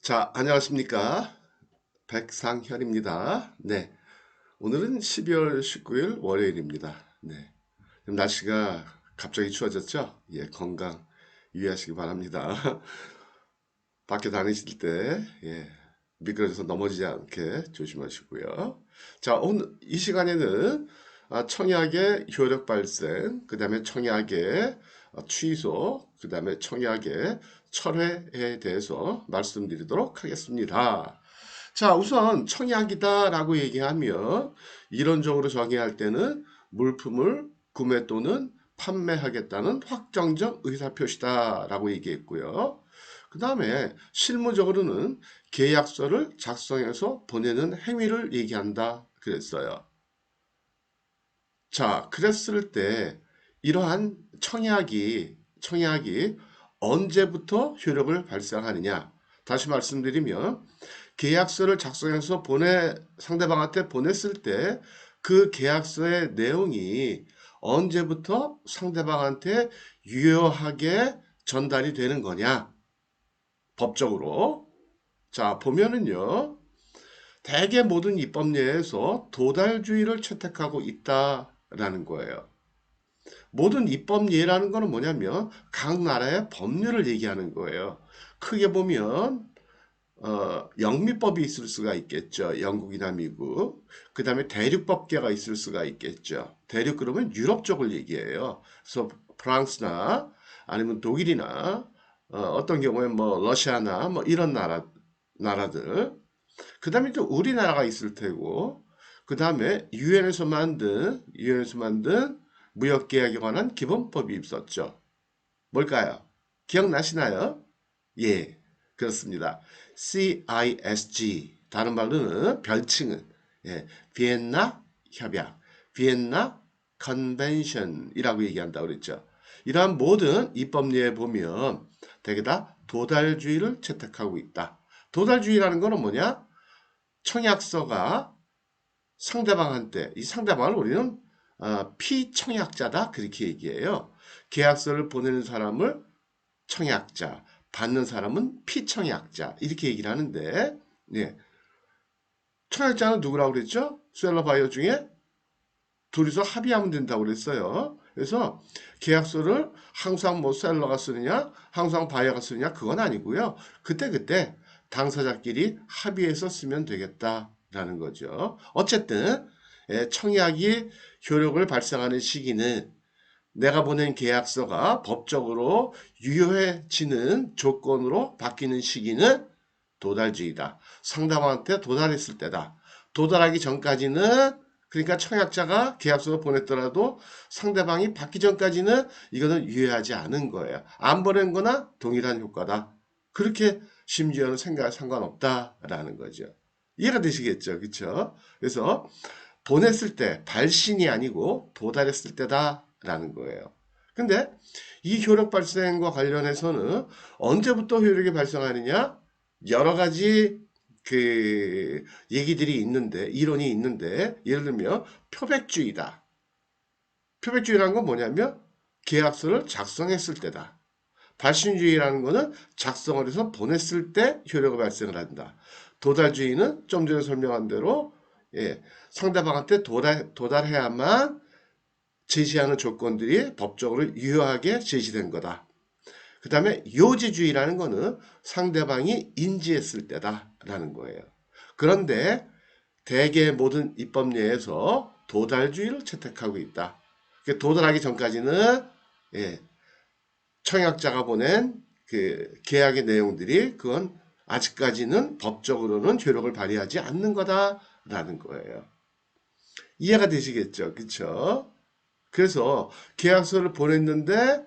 자, 안녕하십니까. 백상현입니다. 네. 오늘은 12월 19일 월요일입니다. 네. 지금 날씨가 갑자기 추워졌죠? 예, 건강 유의하시기 바랍니다. 밖에 다니실 때, 예, 미끄러져서 넘어지지 않게 조심하시고요. 자, 오늘 이 시간에는 청약의 효력 발생, 그 다음에 청약의 취소, 그 다음에 청약의 철회에 대해서 말씀드리도록 하겠습니다. 자, 우선 청약이다라고 얘기하면 이론적으로 정의할 때는 물품을 구매 또는 판매하겠다는 확정적 의사표시다라고 얘기했고요. 그 다음에 실무적으로는 계약서를 작성해서 보내는 행위를 얘기한다 그랬어요. 자, 그랬을 때 이러한 청약이 언제부터 효력을 발생하느냐? 다시 말씀드리면 계약서를 작성해서 상대방한테 보냈을 때 그 계약서의 내용이 언제부터 상대방한테 유효하게 전달이 되는 거냐? 법적으로. 자, 보면은요. 대개 모든 입법 내에서 도달주의를 채택하고 있다라는 거예요. 모든 입법 예라는 거는 뭐냐면 각 나라의 법률을 얘기하는 거예요. 크게 보면 영미법이 있을 수가 있겠죠. 영국이나 미국. 그 다음에 대륙법계가 있을 수가 있겠죠. 대륙 그러면 유럽 쪽을 얘기해요. 그래서 프랑스나 아니면 독일이나 어떤 경우에 뭐 러시아나 뭐 이런 나라들. 그 다음에 또 우리나라가 있을 테고, 그 다음에 유엔에서 만든 무역계약에 관한 기본법이 있었죠. 뭘까요? 기억나시나요? 예, 그렇습니다. CISG, 다른 말로는 별칭은, 예, 비엔나 협약, 비엔나 컨벤션이라고 얘기한다고 그랬죠. 이러한 모든 입법례에 보면 대개 다 도달주의를 채택하고 있다. 도달주의라는 거는 뭐냐? 청약서가 상대방한테, 이 상대방을 우리는 피청약자다 그렇게 얘기해요. 계약서를 보내는 사람을 청약자, 받는 사람은 피청약자 이렇게 얘기를 하는데, 예. 청약자는 누구라고 그랬죠? 셀러 바이어 중에 둘이서 합의하면 된다고 그랬어요. 그래서 계약서를 항상 뭐 셀러가 쓰느냐, 항상 바이어가 쓰느냐 그건 아니고요. 그때그때 당사자끼리 합의해서 쓰면 되겠다라는 거죠. 어쨌든 청약이 효력을 발생하는 시기는 내가 보낸 계약서가 법적으로 유효해지는 조건으로 바뀌는 시기는 도달주의다. 상대방한테 도달했을 때다. 도달하기 전까지는 그러니까 청약자가 계약서를 보냈더라도 상대방이 받기 전까지는 이거는 유효하지 않은 거예요. 안 보낸 거나 동일한 효과다. 그렇게 심지어는 상관없다라는 거죠. 이해가 되시겠죠? 그렇죠? 그래서 보냈을 때 발신이 아니고 도달했을 때다라는 거예요. 근데 이 효력 발생과 관련해서는 언제부터 효력이 발생하느냐? 여러 가지 그 얘기들이 있는데 이론이 있는데 예를 들면 표백주의다. 표백주의라는 건 뭐냐면 계약서를 작성했을 때다. 발신주의라는 거는 작성을 해서 보냈을 때 효력이 발생을 한다. 도달주의는 좀 전에 설명한 대로 상대방한테 도달해야만 제시하는 조건들이 법적으로 유효하게 제시된 거다. 그 다음에 요지주의라는 거는 상대방이 인지했을 때다라는 거예요. 그런데 대개 모든 입법례에서 도달주의를 채택하고 있다. 도달하기 전까지는 청약자가 보낸 그 계약의 내용들이 그건 아직까지는 법적으로는 효력을 발휘하지 않는 거다라는 거예요. 이해가 되시겠죠? 그렇죠? 그래서 계약서를 보냈는데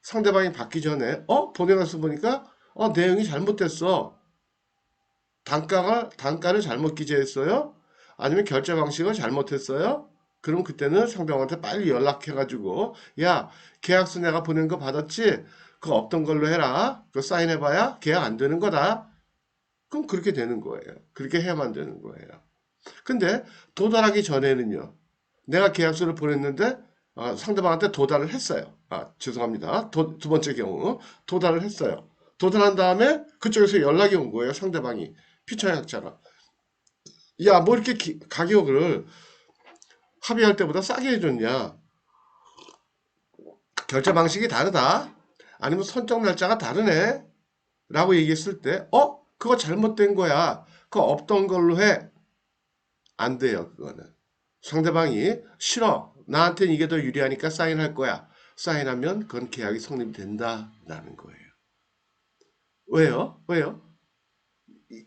상대방이 받기 전에 보내가서 보니까 내용이 잘못됐어. 단가를 잘못 기재했어요? 아니면 결제 방식을 잘못했어요? 그럼 그때는 상대방한테 빨리 연락해가지고 야, 계약서 내가 보낸 거 받았지? 그거 없던 걸로 해라. 그거 사인해봐야 계약 안 되는 거다. 그럼 그렇게 되는 거예요. 그렇게 해야만 되는 거예요. 근데 도달하기 전에는요. 내가 계약서를 보냈는데 상대방한테 도달을 했어요. 죄송합니다. 두 번째 경우 도달을 했어요. 도달한 다음에 그쪽에서 연락이 온 거예요. 상대방이. 피청약자가. 야, 뭐 이렇게 가격을 합의할 때보다 싸게 해줬냐? 결제 방식이 다르다. 아니면 선적 날짜가 다르네. 라고 얘기했을 때, 그거 잘못된 거야. 그거 없던 걸로 해. 안 돼요, 그거는. 상대방이 싫어. 나한테는 이게 더 유리하니까 사인할 거야. 사인하면 그건 계약이 성립된다라는 거예요. 왜요? 왜요?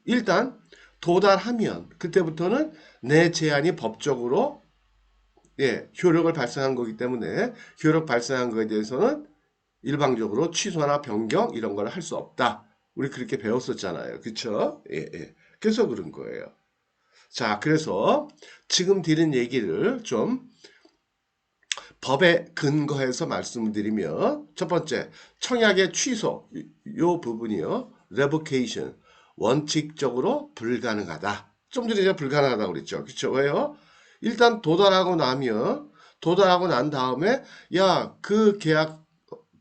일단 도달하면 그때부터는 내 제안이 법적으로 효력을 발생한 거기 때문에 효력 발생한 거에 대해서는 일방적으로 취소나 변경 이런 걸 할 수 없다. 우리 그렇게 배웠었잖아요. 그쵸? 예, 예. 그래서 그런 거예요. 자, 그래서 지금 드린 얘기를 좀 법에 근거해서 말씀드리면 첫 번째, 청약의 취소 요 부분이요. revocation 원칙적으로 불가능하다. 좀 전에 제가 불가능하다고 그랬죠. 그렇죠? 왜요? 일단 도달하고 난 다음에 야, 그 계약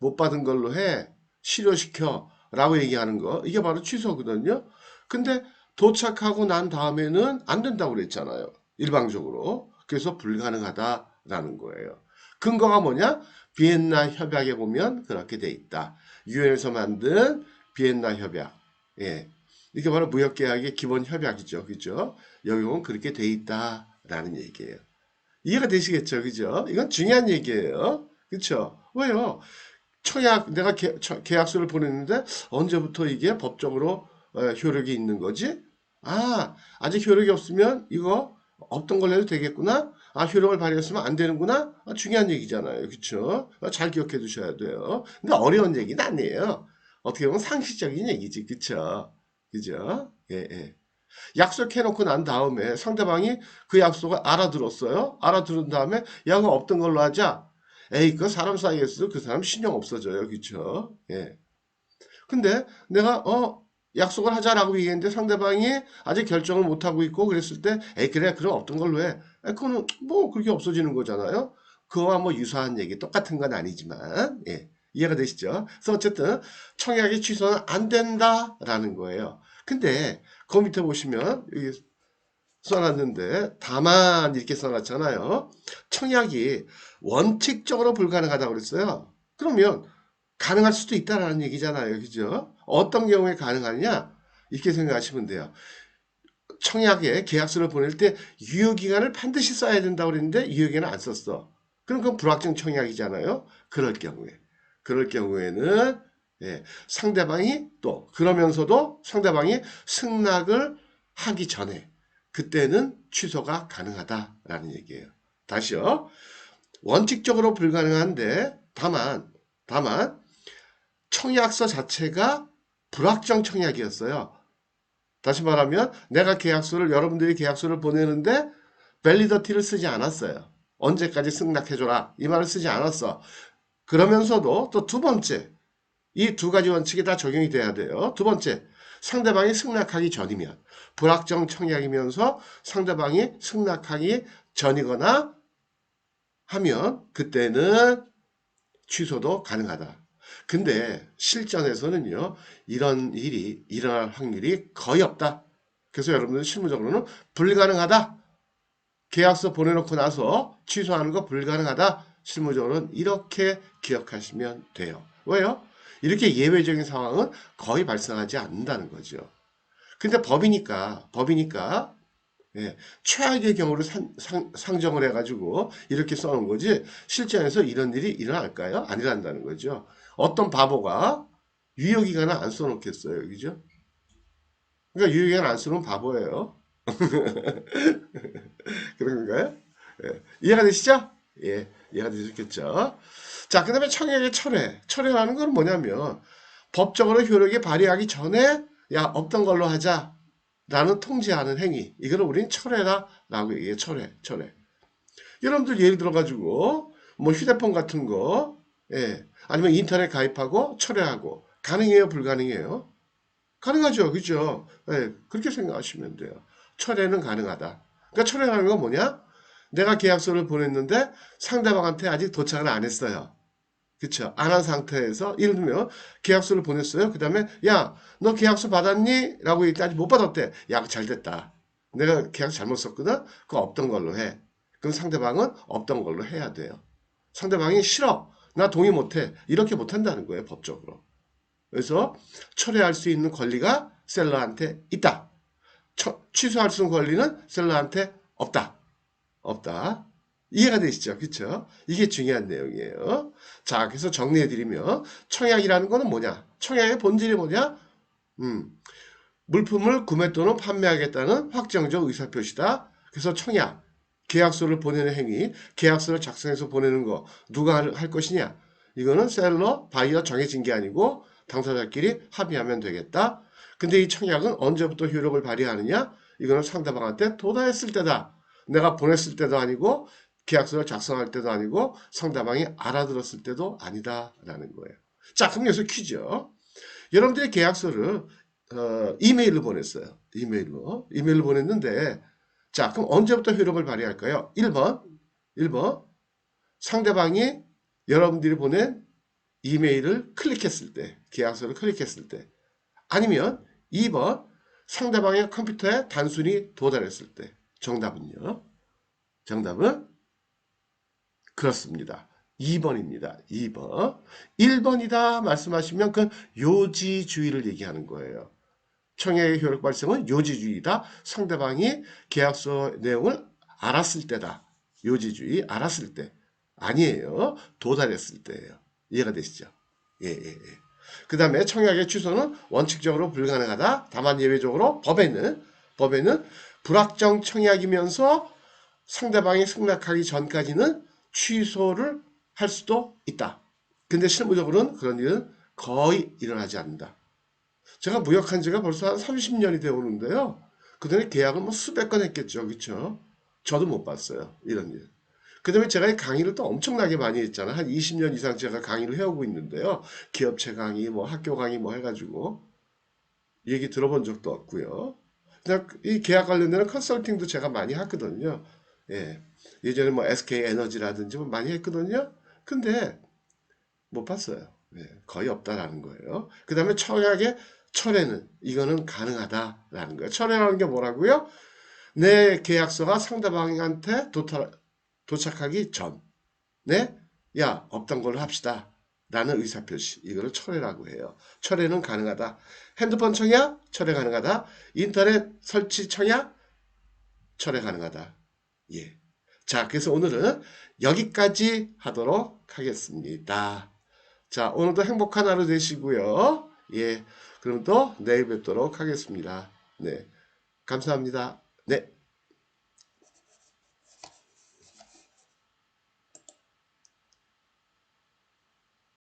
못 받은 걸로 해. 실효시켜. 라고 얘기하는 거. 이게 바로 취소거든요. 근데 도착하고 난 다음에는 안 된다고 그랬잖아요. 일방적으로. 그래서 불가능하다라는 거예요. 근거가 뭐냐? 비엔나 협약에 보면 그렇게 돼 있다. 유엔에서 만든 비엔나 협약. 예. 이게 바로 무역계약의 기본 협약이죠. 그죠? 여기 보면 그렇게 돼 있다라는 얘기예요. 이해가 되시겠죠? 그죠? 이건 중요한 얘기예요. 그쵸? 왜요? 내가 계약서를 보냈는데 언제부터 이게 법적으로 효력이 있는 거지? 아직 효력이 없으면 이거 없던 걸로 해도 되겠구나? 효력을 발휘했으면 안 되는구나? 중요한 얘기잖아요. 그쵸? 잘 기억해 두셔야 돼요. 근데 어려운 얘기는 아니에요. 어떻게 보면 상식적인 얘기지. 그쵸? 그죠? 예, 예. 약속해놓고 난 다음에 상대방이 그 약속을 알아들었어요. 알아들은 다음에 야, 그거 없던 걸로 하자. 에이, 그 사람 사이에서 그 사람 신용 없어져요. 그쵸? 예. 근데 내가, 약속을 하자라고 얘기했는데 상대방이 아직 결정을 못하고 있고 그랬을 때, 에이, 그래, 그럼 없던 걸로 해. 그거는 뭐 그렇게 없어지는 거잖아요. 그거와 뭐 유사한 얘기, 똑같은 건 아니지만, 예. 이해가 되시죠? 그래서 어쨌든 청약의 취소는 안 된다라는 거예요. 근데 그 밑에 보시면 여기 써놨는데 다만 이렇게 써놨잖아요. 청약이 원칙적으로 불가능하다고 그랬어요. 그러면 가능할 수도 있다라는 얘기잖아요. 그죠? 어떤 경우에 가능하냐? 이렇게 생각하시면 돼요. 청약에 계약서를 보낼 때 유효기간을 반드시 써야 된다고 그랬는데 유효기간을 안 썼어. 그럼 그건 불확정 청약이잖아요. 그럴 경우에는 상대방이 또 그러면서도 상대방이 승낙을 하기 전에 그때는 취소가 가능하다라는 얘기예요. 다시요. 원칙적으로 불가능한데 다만 청약서 자체가 불확정 청약이었어요. 다시 말하면 내가 여러분들이 계약서를 보내는데 밸리더티를 쓰지 않았어요. 언제까지 승낙해줘라 이 말을 쓰지 않았어. 그러면서도 또 두 번째 이 두 가지 원칙이 다 적용이 돼야 돼요. 두 번째 상대방이 승낙하기 전이면 불확정 청약이면서 상대방이 승낙하기 전이거나 하면 그때는 취소도 가능하다. 근데 실전에서는요, 이런 일이 일어날 확률이 거의 없다. 그래서 여러분들 실무적으로는 불가능하다. 계약서 보내놓고 나서 취소하는 거 불가능하다. 실무적으로는 이렇게 기억하시면 돼요. 왜요? 이렇게 예외적인 상황은 거의 발생하지 않는다는 거죠. 근데 법이니까 최악의 경우를 상정을 해가지고 이렇게 써놓은 거지 실전에서 이런 일이 일어날까요? 아니란다는 거죠. 어떤 바보가 유효기간을 안 써놓겠어요. 그죠? 그러니까 유효기간 안 써놓은 바보예요. 그런 건가요? 이해가 되시죠? 예, 이해가 되셨겠죠? 자, 그 다음에 청약의 철회. 철회라는 건 뭐냐면 법적으로 효력이 발휘하기 전에 야, 없던 걸로 하자. 라는 통제하는 행위. 이거를 우리는 철회다라고 얘기해요. 철회. 여러분들 예를 들어가지고 뭐 휴대폰 같은 거, 아니면 인터넷 가입하고 철회하고 가능해요, 불가능해요? 가능하죠, 그죠? 그렇게 생각하시면 돼요. 철회는 가능하다. 그러니까 철회라는 건 뭐냐? 내가 계약서를 보냈는데 상대방한테 아직 도착을 안 했어요. 그쵸? 안 한 상태에서 예를 들면 계약서를 보냈어요. 그 다음에 야, 너 계약서 받았니? 라고 얘기했더니 아직 못 받았대. 야, 잘 됐다. 내가 계약서 잘못 썼거든? 그거 없던 걸로 해. 그럼 상대방은 없던 걸로 해야 돼요. 상대방이 싫어. 나 동의 못해. 이렇게 못한다는 거예요, 법적으로. 그래서 철회할 수 있는 권리가 셀러한테 있다. 취소할 수 있는 권리는 셀러한테 없다. 없다. 이해가 되시죠? 그쵸? 이게 중요한 내용이에요. 자, 그래서 정리해드리면 청약이라는 거는 뭐냐? 청약의 본질이 뭐냐? 음, 물품을 구매 또는 판매하겠다는 확정적 의사표시다. 그래서 청약, 계약서를 보내는 행위, 계약서를 작성해서 보내는 거 누가 할 것이냐? 이거는 셀러, 바이어 정해진 게 아니고 당사자끼리 합의하면 되겠다. 근데 이 청약은 언제부터 효력을 발휘하느냐? 이거는 상대방한테 도달했을 때다. 내가 보냈을 때도 아니고 계약서를 작성할 때도 아니고 상대방이 알아들었을 때도 아니다라는 거예요. 자, 그럼 여기서 퀴즈요. 여러분들이 계약서를 이메일로 보냈어요. 이메일로 보냈는데 자, 그럼 언제부터 효력을 발휘할까요? 1번 상대방이 여러분들이 보낸 이메일을 클릭했을 때, 계약서를 클릭했을 때, 아니면 2번 상대방의 컴퓨터에 단순히 도달했을 때. 정답은요? 정답은 그렇습니다. 2번입니다. 2번. 1번이다 말씀하시면 그건 요지주의를 얘기하는 거예요. 청약의 효력 발생은 요지주의다. 상대방이 계약서 내용을 알았을 때다. 요지주의 알았을 때. 아니에요. 도달했을 때예요. 이해가 되시죠? 예, 예, 예. 그 다음에 청약의 취소는 원칙적으로 불가능하다. 다만 예외적으로 법에는 불확정 청약이면서 상대방이 승낙하기 전까지는 취소를 할 수도 있다. 근데 실무적으로는 그런 일은 거의 일어나지 않는다. 제가 무역한 지가 벌써 한 30년이 되어 오는데요. 그전에 계약을 뭐 수백 건 했겠죠. 그쵸? 저도 못 봤어요. 이런 일. 그 다음에 제가 이 강의를 또 엄청나게 많이 했잖아. 한 20년 이상 제가 강의를 해오고 있는데요. 기업체 강의, 뭐 학교 강의 뭐 해가지고 얘기 들어본 적도 없고요. 그냥 이 계약 관련되는 컨설팅도 제가 많이 했거든요. 예. 예전에 뭐 SK 에너지라든지 뭐 많이 했거든요. 근데 못 봤어요. 예. 거의 없다라는 거예요. 그 다음에 청약의 철회는 이거는 가능하다라는 거예요. 철회라는 게 뭐라고요? 내 계약서가 상대방한테 도착하기 전, 네? 야, 없던 걸로 합시다. 라는 의사표시. 이거를 철회라고 해요. 철회는 가능하다. 핸드폰 청약? 철회 가능하다. 인터넷 설치 청약? 철회 가능하다. 예. 자, 그래서 오늘은 여기까지 하도록 하겠습니다. 자, 오늘도 행복한 하루 되시고요. 예. 그럼 또 내일 뵙도록 하겠습니다. 네. 감사합니다. 네.